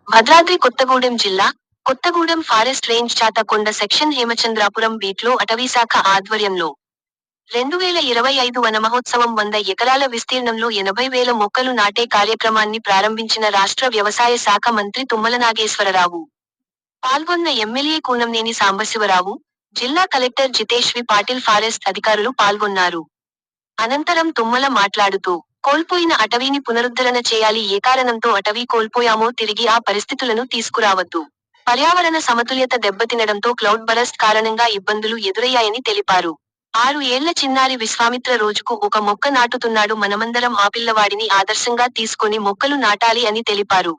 భద్రాద్రి కొత్తగూడెం జిల్లా Kothagudem forest range Chatakonda section Hemachandrapuram బీట్లో అటవీశాఖ ఆధ్వర్యంలో 2025 వన మహోత్సవం 100 ఎకరాల విస్తీర్ణంలో 80,000 మొక్కలు నాటే కార్యక్రమాన్ని ప్రారంభించిన రాష్ట్ర వ్యవసాయ శాఖ మంత్రి తుమ్మల నాగేశ్వరరావు. పాల్గొన్న ఎమ్మెల్యే కూనంనేని సాంబశివరావు, జిల్లా కలెక్టర్ జితేష్ వి పాటిల్ ఫారెస్ట్ అధికారులు పాల్గొన్నారు. అనంతరం తుమ్మల మాట్లాడుతూ, కోల్పోయిన అటవీని పునరుద్ధరణ చేయాలి. ఏ కారణంతో అటవీ కోల్పోయామో తిరిగి ఆ పరిస్థితులను తీసుకురావద్దు. పర్యావరణ సమతుల్యత దెబ్బతినడంతో క్లౌడ్ బరస్ట్ కారణంగా ఇబ్బందులు ఎదురయ్యాయని తెలిపారు. 6 ఏళ్ల చిన్నారి విశ్వామిత్ర రోజుకు ఒక మొక్క నాటుతున్నాడు. మనమందరం ఆ పిల్లవాడిని ఆదర్శంగా తీసుకొని మొక్కలు నాటాలి అని తెలిపారు.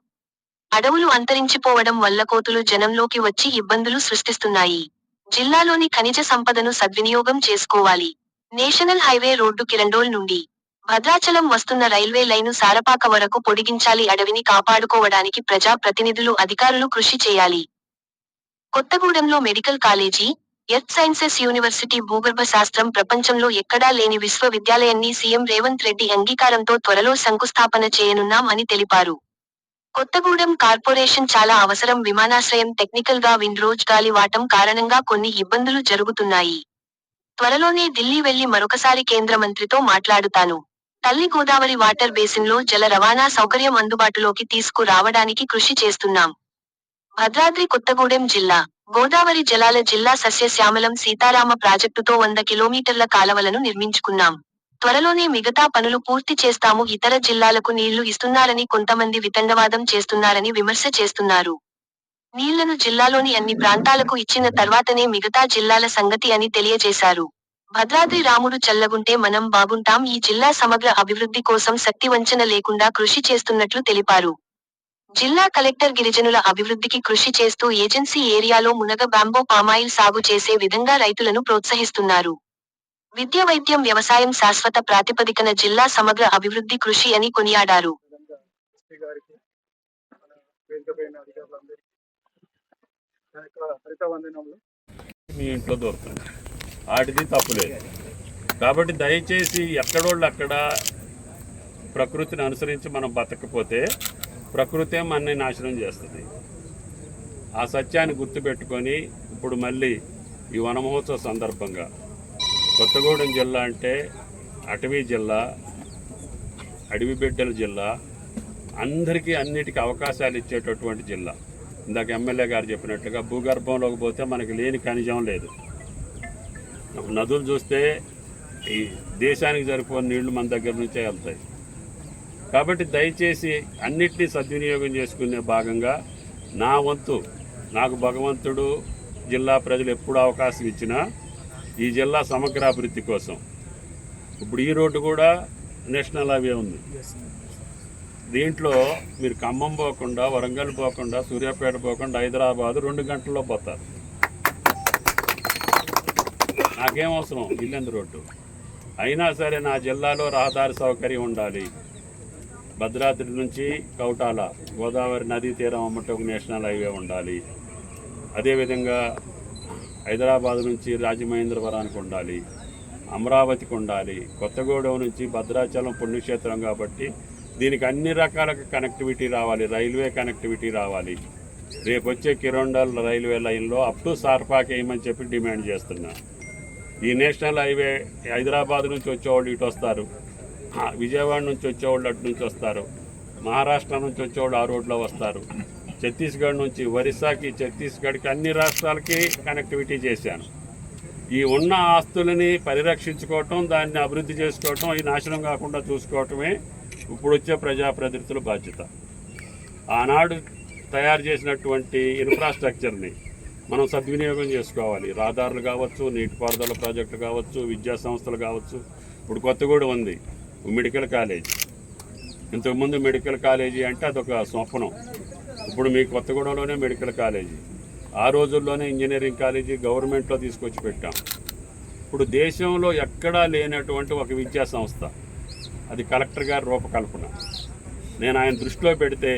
అడవులు అంతరించిపోవడం వల్ల కోతులు జనంలోకి వచ్చి ఇబ్బందులు సృష్టిస్తున్నాయి. జిల్లాలోని ఖనిజ సంపదను సద్వినియోగం చేసుకోవాలి. నేషనల్ హైవే రోడ్డు కిరండోల్ నుండి భద్రాచలం వస్తున్న రైల్వే లైను సారపాక వరకు పొడిగించాలి. అడవిని కాపాడుకోవడానికి ప్రజా ప్రతినిధులు, అధికారులు కృషి చేయాలి. కొత్తగూడెంలో medical college, earth sciences university భూగర్భ శాస్త్రం ప్రపంచంలో ఎక్కడా లేని విశ్వవిద్యాలయాన్ని సీఎం రేవంత్ రెడ్డి అంగీకారంతో త్వరలో శంకుస్థాపన చేయనున్నాం అని తెలిపారు. కొత్తగూడెం కార్పొరేషన్ చాలా అవసరం. విమానాశ్రయం టెక్నికల్ గా విండ్ రోజ్ గాలి వాటం కారణంగా కొన్ని ఇబ్బందులు జరుగుతున్నాయి. త్వరలోనే ఢిల్లీ వెళ్లి మరొకసారి కేంద్ర మంత్రితో మాట్లాడుతాను. తల్లి గోదావరి వాటర్ బేసిన్లో జల రవాణా సౌకర్యం అందుబాటులోకి తీసుకు రావడానికి కృషి చేస్తున్నాం. భద్రాద్రి కొత్తగూడెం జిల్లా గోదావరి జలాల జిల్లా సస్యశ్యామలం సీతారామ ప్రాజెక్టుతో 100 కిలోమీటర్ల కాలవలను నిర్మించుకున్నాం. త్వరలోనే మిగతా పనులు పూర్తి చేస్తాము. ఇతర జిల్లాలకు నీళ్లు ఇస్తున్నారని కొంతమంది వితండవాదం చేస్తున్నారని విమర్శ చేస్తున్నారు. నీళ్లను జిల్లాలోని అన్ని ప్రాంతాలకు ఇచ్చిన తర్వాతనే మిగతా జిల్లాల సంగతి అని తెలియజేశారు. భద్రాద్రి రాముడు చల్లగుంటే మనం బాగుంటాం. ఈ జిల్లా సమగ్ర అభివృద్ధి కోసం శక్తివంచన లేకుండా కృషి చేస్తున్నట్లు తెలిపారు. జిల్లా కలెక్టర్ గిరిజనుల అభివృద్ధికి కృషి చేస్తూ ఏజెన్సీ ఏరియాలో మునగ బ్యాంబో పామాయిల్ సాగు చేసే విధంగా రైతులను ప్రోత్సహిస్తున్నారు. విద్య, వైద్యం, వ్యవసాయం శాశ్వత ప్రాతిపదికన జిల్లా సమగ్ర అభివృద్ధి కృషి అని కొనియాడారు. మీ ఇంట్లో దొరుకుతుంది, వాటిది తప్పులేదు. కాబట్టి దయచేసి ఎక్కడోళ్ళు అక్కడ ప్రకృతిని అనుసరించి మనం బతకపోతే ప్రకృతే మనని నాశనం చేస్తుంది. ఆ సత్యాన్ని గుర్తుపెట్టుకొని ఇప్పుడు మళ్ళీ ఈ వన మహోత్సవ సందర్భంగా కొత్తగూడెం జిల్లా అంటే అటవీ జిల్లా, అడవి బిడ్డల జిల్లా, అందరికీ అన్నిటికీ అవకాశాలు ఇచ్చేటటువంటి జిల్లా. ఇందాక ఎమ్మెల్యే గారు చెప్పినట్లుగా భూగర్భంలోకి పోతే మనకి లేని ఖనిజం లేదు. నదులు చూస్తే ఈ దేశానికి సరిపోని నీళ్లు మన దగ్గర నుంచే వెళ్తాయి. కాబట్టి దయచేసి అన్నిటినీ సద్వినియోగం చేసుకునే భాగంగా నా వంతు, నాకు భగవంతుడు, జిల్లా ప్రజలు ఎప్పుడు అవకాశం ఇచ్చినా ఈ జిల్లా సమగ్రాభివృద్ధి కోసం ఇప్పుడు ఈ రోడ్డు కూడా నేషనల్ హైవే ఉంది. దీంట్లో మీరు ఖమ్మం పోకుండా, వరంగల్ పోకుండా, సూర్యాపేట పోకుండా హైదరాబాద్ 2 గంటల్లో పోతారు. నాకేం అవసరం ఇల్లెందు రోడ్డు అయినా సరే నా జిల్లాలో రహదారి సౌకర్యం ఉండాలి. భద్రాద్రి నుంచి కౌటాల గోదావరి నదీ తీరం అమ్మట ఒక నేషనల్ హైవే ఉండాలి. అదేవిధంగా హైదరాబాద్ నుంచి రాజమహేంద్రవరానికి ఉండాలి, అమరావతికి ఉండాలి, కొత్తగూడెం నుంచి భద్రాచలం పుణ్యక్షేత్రం కాబట్టి దీనికి అన్ని రకాల కనెక్టివిటీ రావాలి. రైల్వే కనెక్టివిటీ రావాలి. రేపు వచ్చే కిరండోల్ రైల్వే లైన్లో అప్ టు సార్పాక్ వేయమని చెప్పి డిమాండ్ చేస్తున్నా. ఈ నేషనల్ హైవే హైదరాబాద్ నుంచి వచ్చేవాళ్ళు ఇటు వస్తారు, విజయవాడ నుంచి వచ్చేవాళ్ళు అటు నుంచి వస్తారు, మహారాష్ట్ర నుంచి వచ్చేవాళ్ళు ఆ రోడ్లో వస్తారు, ఛత్తీస్గఢ్ నుంచి ఒరిస్సాకి, ఛత్తీస్గఢ్కి, అన్ని రాష్ట్రాలకి కనెక్టివిటీ చేశాను. ఈ ఉన్న ఆస్తులని పరిరక్షించుకోవటం, దాన్ని అభివృద్ధి చేసుకోవటం, ఈ నాశనం కాకుండా చూసుకోవటమే ఇప్పుడు వచ్చే ప్రజాప్రతినిధుల బాధ్యత. ఆనాడు తయారు చేసినటువంటి ఇన్ఫ్రాస్ట్రక్చర్ని మనం సద్వినియోగం చేసుకోవాలి. రహదారులు కావచ్చు, నీటిపారుదల ప్రాజెక్టులు కావచ్చు, విద్యా సంస్థలు కావచ్చు. ఇప్పుడు కొత్తగూడెం ఉంది మెడికల్ కాలేజ్. ఇంతకుముందు మెడికల్ కాలేజీ అంటే అదొక స్వప్నం. ఇప్పుడు మీ కొత్తగూడెంలోనే మెడికల్ కాలేజీ, ఆ రోజుల్లోనే ఇంజనీరింగ్ కాలేజీ గవర్నమెంట్లో తీసుకొచ్చి పెట్టాం. ఇప్పుడు దేశంలో ఎక్కడా లేనటువంటి ఒక విద్యా సంస్థ, అది కలెక్టర్ గారి రూపకల్పన. నేను ఆయన దృష్టిలో పెడితే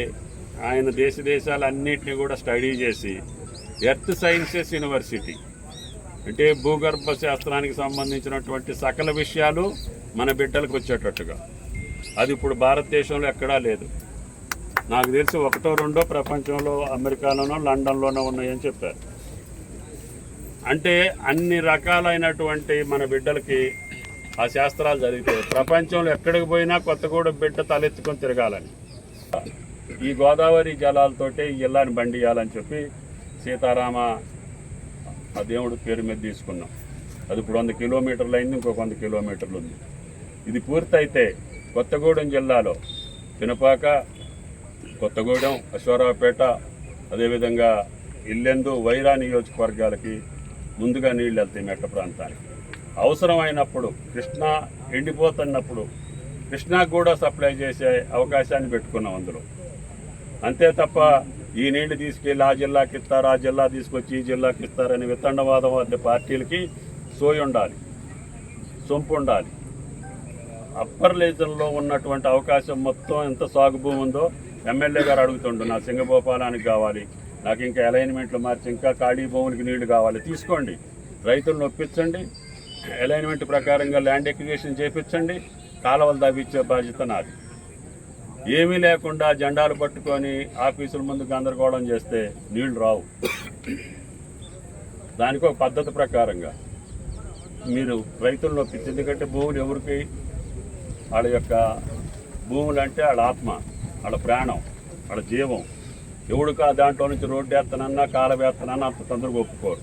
ఆయన దేశాలన్నింటినీ కూడా స్టడీ చేసి ఎర్త్ సైన్సెస్ యూనివర్సిటీ అంటే భూగర్భ శాస్త్రానికి సంబంధించినటువంటి సకల విషయాలు మన బిడ్డలకు వచ్చేటట్టుగా, అది ఇప్పుడు భారతదేశంలో ఎక్కడా లేదు. నాకు తెలిసి ఒకటో రెండో ప్రపంచంలో అమెరికాలోనో లండన్లోనో ఉన్నాయని చెప్పారు. అంటే అన్ని రకాలైనటువంటి మన బిడ్డలకి ఆ శాస్త్రాలు చదివితే ప్రపంచంలో ఎక్కడికి పోయినా కొత్తగూడెం బిడ్డ తలెత్తుకొని తిరగాలని, ఈ గోదావరి జలాలతోటే ఈ జిల్లాని బండియాలని చెప్పి సీతారామ ఆ దేవుడి పేరు మీద తీసుకున్నాం. అది ఇప్పుడు 100 కిలోమీటర్లు అయింది, ఇంకొక 100 కిలోమీటర్లు ఉంది. ఇది పూర్తయితే కొత్తగూడెం జిల్లాలో పినపాక, కొత్తగూడెం, అశ్వారావుపేట, అదేవిధంగా ఇల్లెందు, వైరా నియోజకవర్గాలకి ముందుగా నీళ్ళు వెళ్తాయి మెట్ట ప్రాంతానికి. అవసరమైనప్పుడు కృష్ణా ఎండిపోతున్నప్పుడు కృష్ణాకు కూడా సప్లై చేసే అవకాశాన్ని పెట్టుకున్నాం అందులో. అంతే తప్ప ఈ నీళ్లు తీసుకెళ్ళి ఆ జిల్లాకి ఇస్తారు, ఆ జిల్లా తీసుకొచ్చి ఈ జిల్లాకి ఇస్తారని వితండవాదం వద్ద పార్టీలకి సోయి ఉండాలి, సొంపు ఉండాలి. అప్పర్ రీజన్లో ఉన్నటువంటి అవకాశం మొత్తం ఎంత సాగు భూమి ఉందో ఎమ్మెల్యే గారు అడుగుతుండు, నా సింగభూపాలానికి కావాలి, నాకు ఇంకా అలైన్మెంట్లు మార్చి ఇంకా ఖాళీ భూములకి నీళ్లు కావాలి, తీసుకోండి, రైతులను ఒప్పించండి, అలైన్మెంట్ ప్రకారంగా ల్యాండ్ ఎక్విజిషన్ చేయించండి, కాలువలు తవ్వించే బాధ్యత నాది. ఏమీ లేకుండా జెండాలు పట్టుకొని ఆఫీసుల ముందు గందరగోళం చేస్తే నీళ్లు రావు. దానికి ఒక పద్ధతి ప్రకారంగా మీరు రైతులను ఒప్పించి, ఎందుకంటే భూములు ఎవరికి, వాళ్ళ యొక్క భూములు అంటే వాళ్ళ ఆత్మ, వాళ్ళ ప్రాణం, వాళ్ళ జీవం. ఎవడు దాంట్లో నుంచి రోడ్డు వేస్తానన్నా కాలువ వేస్తానన్నా అంత తొందరగా ఒప్పుకోరు.